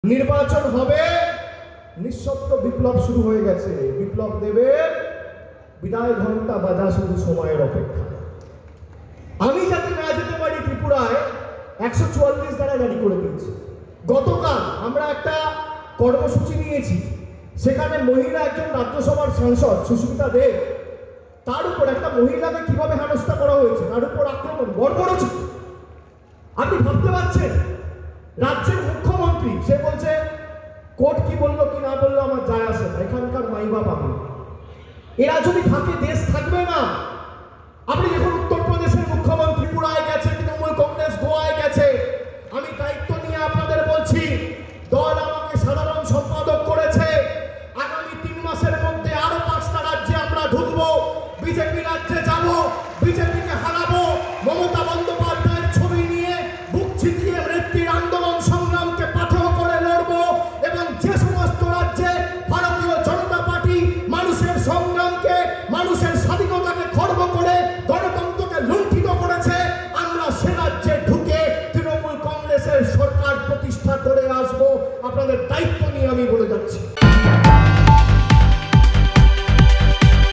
নির্বাচন হবে, নিঃশব্দ বিপ্লব শুরু হয়ে গেছে। বিপ্লব দেবে, বিদায় ঘন্টা বাজা শুধু সময়ের অপেক্ষা। আমি যাতে না যেতে পারি ত্রিপুরায় 144 ধারা জারি করে দিয়েছি। গতকাল আমরা একটা কর্মসূচি নিয়েছি, সেখানে মহিলা একজন রাজ্যসভার সাংসদ সুস্মিতা দেব, তার উপর একটা মহিলাকে কিভাবে হেনস্থা করা হয়েছে, তার উপর আক্রমণ, বর্বরোচিত। আপনি ভাবতে পারছেন? রাজ্যের মুখ্যমন্ত্রী সে বলছে কোর্ট কি বললো কি না বললো আমার যায় আসে না, এখানকার মাইবাপ আমি। এরা যদি থাকে দেশ থাকবে না। আপনি দেখুন উত্তরপ্রদেশের মুখ্যমন্ত্রী ত্রিপুরায় গেছে, তৃণমূল কংগ্রেস গোয়ায় গেছে। আমি দায়িত্ব নিয়ে আপনাদের বলছি, দল আমাকে সাধারণ সম্পাদক করেছে। আগামী 3 মাসের মধ্যে আরো 5টা রাজ্যে আমরা ঢুকবো, বিজেপি রাজ্যে যাব, বিজেপিকে হারাবো। মমতা বন্দ্যোপাধ্যায়ের ছবি নিয়ে বুক চিতিয়ে মৃত্যুর আন্দোলন সংগ্রামকে পাথেয় করে লড়বো, এবং যে সমস্ত রাজ্যে ভারতীয় জনতা পার্টি মানুষের সংগ্রামকে, মানুষের স্বাধীনতাকে খর্ব করে গণতন্ত্রকে লুণ্ঠিত করেছে, আমরা সে রাজ্যে ঢুকে তৃণমূল কংগ্রেসের সরকার প্রতিষ্ঠা করে আসবো। আপনাদের দায়িত্ব নিয়ে আমি বলে যাচ্ছি।